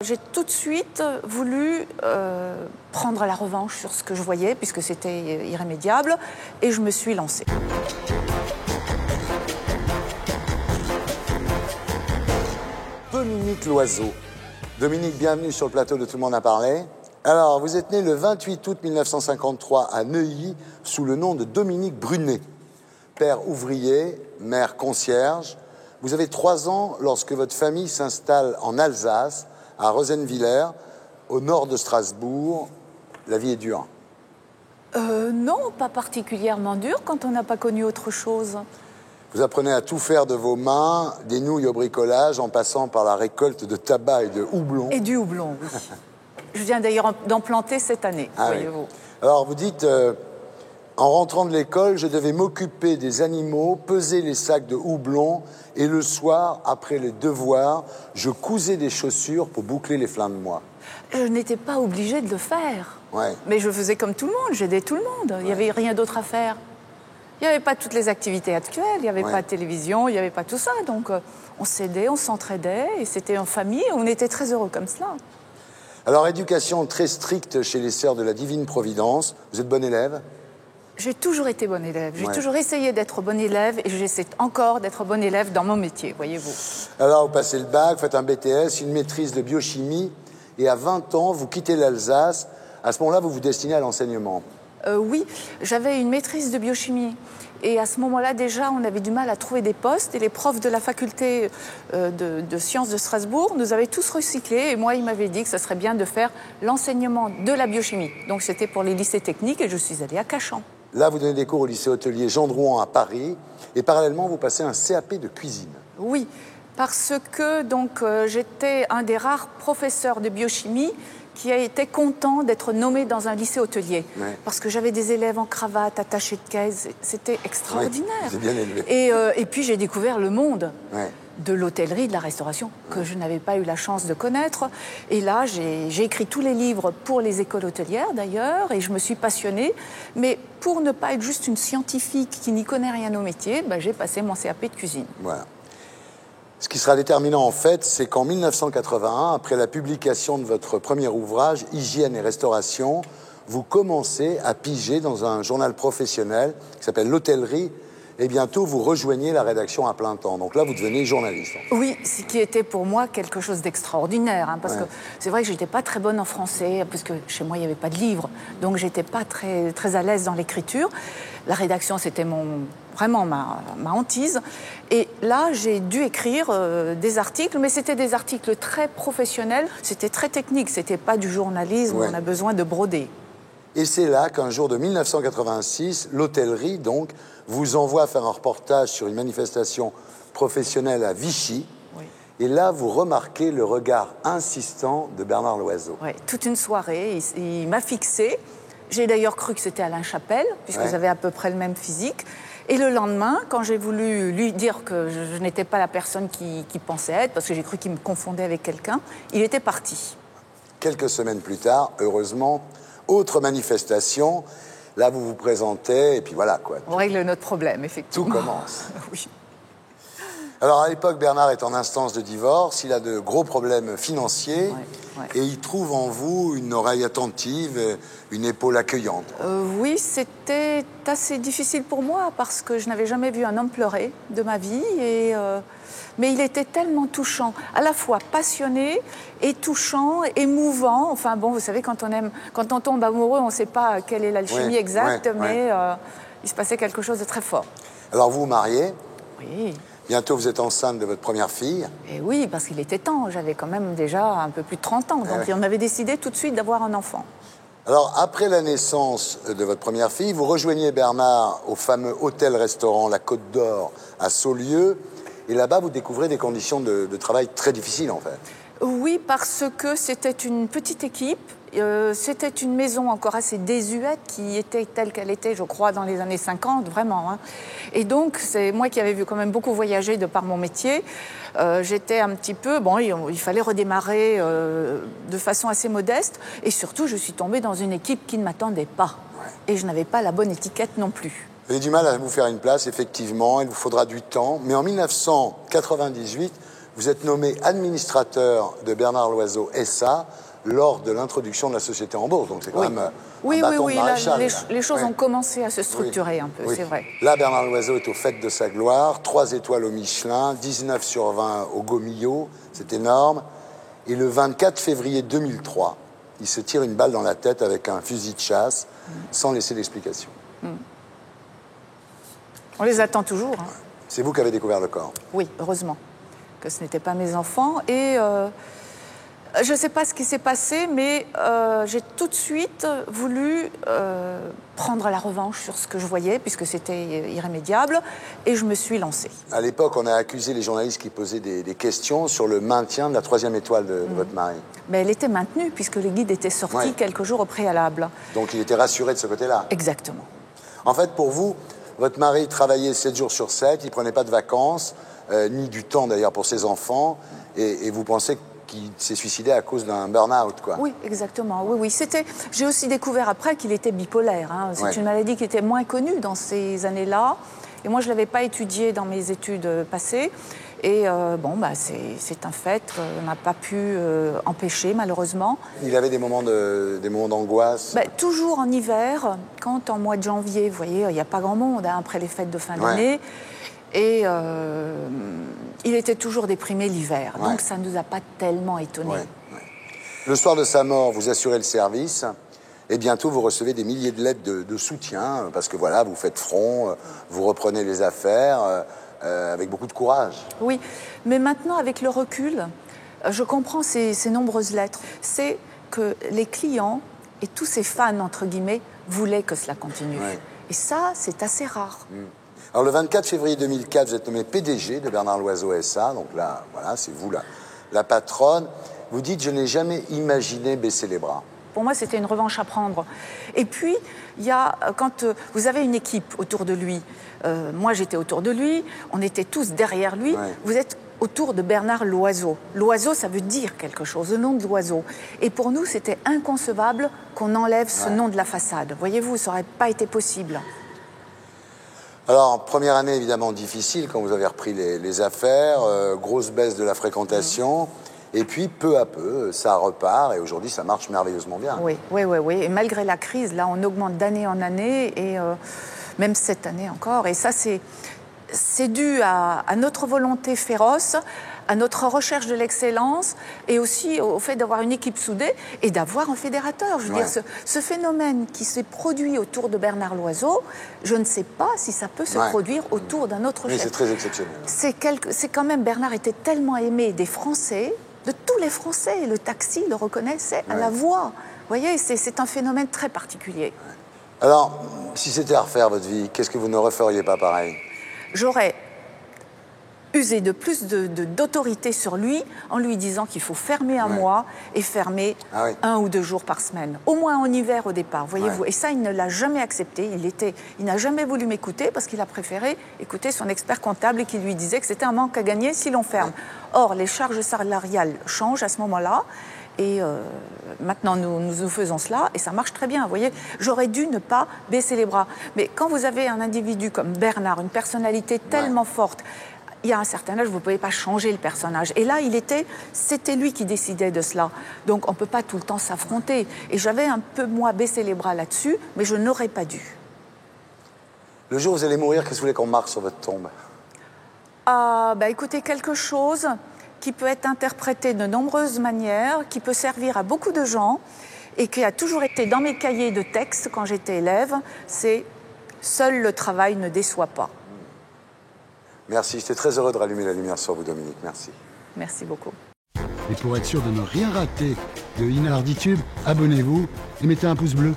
J'ai tout de suite voulu prendre la revanche sur ce que je voyais, puisque c'était irrémédiable, et je me suis lancée. Dominique Loiseau. Dominique, bienvenue sur le plateau de Tout le monde a parlé. Alors, vous êtes né le 28 août 1953 à Neuilly sous le nom de Dominique Brunet. Père ouvrier, mère concierge. Vous avez 3 ans lorsque votre famille s'installe en Alsace, à Rosenwiller, au nord de Strasbourg. La vie est dure. Non, pas particulièrement dure quand on n'a pas connu autre chose. Vous apprenez à tout faire de vos mains, des nouilles au bricolage, en passant par la récolte de tabac et de houblon. Et du houblon, oui. Je viens d'ailleurs d'en planter cette année, voyez-vous. Oui. Alors, vous dites, en rentrant de l'école, je devais m'occuper des animaux, peser les sacs de houblon, et le soir, après les devoirs, je cousais des chaussures pour boucler les fins de mois. Je n'étais pas obligée de le faire. Ouais. Mais je faisais comme tout le monde, j'aidais tout le monde. Il n'y avait rien d'autre à faire. Il n'y avait pas toutes les activités actuelles, il n'y avait pas de télévision, il n'y avait pas tout ça. Donc on s'aidait, on s'entraidait, et c'était en famille, on était très heureux comme cela. Alors, éducation très stricte chez les Sœurs de la Divine Providence. Vous êtes bonne élève? J'ai toujours été bonne élève. J'ai toujours essayé d'être bonne élève, et j'essaie encore d'être bonne élève dans mon métier, voyez-vous. Alors, vous passez le bac, faites un BTS, une maîtrise de biochimie, et à 20 ans, vous quittez l'Alsace. À ce moment-là, vous vous destinez à l'enseignement. Oui, j'avais une maîtrise de biochimie. Et à ce moment-là, déjà, on avait du mal à trouver des postes. Et les profs de la faculté de sciences de Strasbourg nous avaient tous recyclés. Et moi, ils m'avaient dit que ça serait bien de faire l'enseignement de la biochimie. Donc, c'était pour les lycées techniques et je suis allée à Cachan. Là, vous donnez des cours au lycée hôtelier Jean Drouin à Paris. Et parallèlement, vous passez un CAP de cuisine. Oui, parce que donc, j'étais un des rares professeurs de biochimie qui a été content d'être nommé dans un lycée hôtelier. Ouais. Parce que j'avais des élèves en cravate, attachés de caisse. C'était extraordinaire. Ouais, c'est bien élevé. Et puis, j'ai découvert le monde de l'hôtellerie, de la restauration, que je n'avais pas eu la chance de connaître. Et là, j'ai écrit tous les livres pour les écoles hôtelières, d'ailleurs, et je me suis passionnée. Mais pour ne pas être juste une scientifique qui n'y connaît rien au métier, j'ai passé mon CAP de cuisine. Voilà. Ce qui sera déterminant, en fait, c'est qu'en 1981, après la publication de votre premier ouvrage, Hygiène et Restauration, vous commencez à piger dans un journal professionnel qui s'appelle L'Hôtellerie, et bientôt vous rejoignez la rédaction à plein temps. Donc là, vous devenez journaliste. Oui, ce qui était pour moi quelque chose d'extraordinaire, parce que c'est vrai que j'étais pas très bonne en français, parce que chez moi, il n'y avait pas de livre, donc j'étais pas très, très à l'aise dans l'écriture. La rédaction, c'était vraiment ma hantise. Et là, j'ai dû écrire des articles, mais c'était des articles très professionnels, c'était très technique, c'était pas du journalisme où on a besoin de broder. Et c'est là qu'un jour de 1986, l'hôtellerie, donc, vous envoie faire un reportage sur une manifestation professionnelle à Vichy. Oui. Et là, vous remarquez le regard insistant de Bernard Loiseau. Oui, toute une soirée, il m'a fixée. J'ai d'ailleurs cru que c'était Alain Chapelle, puisqu'ils avaient à peu près le même physique. Et le lendemain, quand j'ai voulu lui dire que je n'étais pas la personne qu'il pensait être, parce que j'ai cru qu'il me confondait avec quelqu'un, il était parti. Quelques semaines plus tard, heureusement, autre manifestation, là vous vous présentez, et puis voilà quoi. On règle notre problème, effectivement. Tout commence. Oui. Alors à l'époque, Bernard est en instance de divorce, il a de gros problèmes financiers, et il trouve en vous une oreille attentive, une épaule accueillante. Oui, c'était assez difficile pour moi, parce que je n'avais jamais vu un homme pleurer de ma vie, mais il était tellement touchant, à la fois passionné et touchant, émouvant. Enfin bon, vous savez, quand on tombe amoureux, on ne sait pas quelle est l'alchimie exacte, mais il se passait quelque chose de très fort. Alors vous vous mariez? Oui. Bientôt vous êtes enceinte de votre première fille? Et oui, parce qu'il était temps, j'avais quand même déjà un peu plus de 30 ans, donc on avait décidé tout de suite d'avoir un enfant. Alors, après la naissance de votre première fille, vous rejoignez Bernard au fameux hôtel-restaurant La Côte d'Or à Saulieu. Et là-bas, vous découvrez des conditions de travail très difficiles, en fait. Oui, parce que c'était une petite équipe. C'était une maison encore assez désuète qui était telle qu'elle était, je crois, dans les années 50, vraiment. Et donc, c'est moi qui avais vu quand même beaucoup voyager de par mon métier. J'étais un petit peu... Bon, il fallait redémarrer de façon assez modeste. Et surtout, je suis tombée dans une équipe qui ne m'attendait pas. Et je n'avais pas la bonne étiquette non plus. Vous avez du mal à vous faire une place, effectivement. Il vous faudra du temps. Mais en 1998, vous êtes nommé administrateur de Bernard Loiseau SA lors de l'introduction de la société en bourse. Donc c'est quand même un bâton de maréchal. Les choses ont commencé à se structurer un peu, c'est vrai. Là, Bernard Loiseau est au fait de sa gloire, 3 étoiles au Michelin, 19 sur 20 au Gault-Millau, c'est énorme. Et le 24 février 2003, il se tire une balle dans la tête avec un fusil de chasse, sans laisser d'explication. On les attend toujours. Hein. C'est vous qui avez découvert le corps? Oui, heureusement que ce n'étaient pas mes enfants. Et je ne sais pas ce qui s'est passé, mais j'ai tout de suite voulu prendre la revanche sur ce que je voyais, puisque c'était irrémédiable, et je me suis lancée. À l'époque, on a accusé les journalistes qui posaient des questions sur le maintien de la 3e étoile de votre mari. Mais elle était maintenue, puisque le guide était sorti quelques jours au préalable. Donc il était rassuré de ce côté-là? Exactement. En fait, pour vous, votre mari travaillait 7 jours sur 7, il ne prenait pas de vacances, ni du temps d'ailleurs pour ses enfants, et vous pensez qu'il s'est suicidé à cause d'un burn-out, quoi? Oui, exactement. Oui. J'ai aussi découvert après qu'il était bipolaire. Hein. C'est une maladie qui était moins connue dans ces années-là. Et moi, je ne l'avais pas étudiée dans mes études passées. Et c'est un fait qu'on n'a pas pu empêcher, malheureusement. Il avait des moments d'angoisse? Toujours en hiver, quand en mois de janvier, vous voyez, il n'y a pas grand monde après les fêtes de fin d'année. Et il était toujours déprimé l'hiver. Donc ça ne nous a pas tellement étonnés. Le soir de sa mort, vous assurez le service. Et bientôt, vous recevez des milliers de lettres de soutien. Parce que voilà, vous faites front, vous reprenez les affaires avec beaucoup de courage. Oui, mais maintenant, avec le recul, je comprends ces nombreuses lettres. C'est que les clients et tous ces fans, entre guillemets, voulaient que cela continue. Et ça, c'est assez rare. Alors, le 24 février 2004, vous êtes nommé PDG de Bernard Loiseau SA. Donc là, voilà, c'est vous la patronne. Vous dites, je n'ai jamais imaginé baisser les bras. Pour moi, c'était une revanche à prendre. Et puis, il y a, quand vous avez une équipe autour de lui, moi j'étais autour de lui, on était tous derrière lui, vous êtes autour de Bernard Loiseau. Loiseau, ça veut dire quelque chose, le nom de l'oiseau. Et pour nous, c'était inconcevable qu'on enlève ce nom de la façade. Voyez-vous, ça n'aurait pas été possible. Alors, première année évidemment difficile quand vous avez repris les affaires, grosse baisse de la fréquentation. Et puis, peu à peu, ça repart et aujourd'hui, ça marche merveilleusement bien. Oui. Et malgré la crise, là, on augmente d'année en année et même cette année encore. Et ça, c'est dû à notre volonté féroce, à notre recherche de l'excellence et aussi au fait d'avoir une équipe soudée et d'avoir un fédérateur. Je veux dire, ce phénomène qui s'est produit autour de Bernard Loiseau, je ne sais pas si ça peut se produire autour d'un autre chef. Mais c'est très exceptionnel. C'est quand même, Bernard était tellement aimé des Français, de tous les Français, le taxi le reconnaissait à la voix. Vous voyez, c'est un phénomène très particulier. Alors, si c'était à refaire votre vie, qu'est-ce que vous ne referiez pas pareil? J'aurais usé de plus d'autorité sur lui en lui disant qu'il faut fermer un mois et fermer 1 ou 2 jours par semaine. Au moins en hiver au départ, voyez-vous. Et ça, il ne l'a jamais accepté. Il n'a jamais voulu m'écouter parce qu'il a préféré écouter son expert comptable et qui lui disait que c'était un manque à gagner si l'on ferme. Or, les charges salariales changent à ce moment-là. Et maintenant, nous faisons cela et ça marche très bien. Vous voyez, j'aurais dû ne pas baisser les bras. Mais quand vous avez un individu comme Bernard, une personnalité tellement forte, il y a un certain âge, vous ne pouvez pas changer le personnage. Et là, c'était lui qui décidait de cela. Donc, on ne peut pas tout le temps s'affronter. Et j'avais un peu, moi, baissé les bras là-dessus, mais je n'aurais pas dû. Le jour où vous allez mourir, qu'est-ce que vous voulez qu'on marque sur votre tombe? Écoutez, quelque chose qui peut être interprété de nombreuses manières, qui peut servir à beaucoup de gens et qui a toujours été dans mes cahiers de texte quand j'étais élève, c'est « Seul le travail ne déçoit pas ». Merci, j'étais très heureux de rallumer la lumière sur vous, Dominique. Merci. Merci beaucoup. Et pour être sûr de ne rien rater de Inarditube, abonnez-vous et mettez un pouce bleu.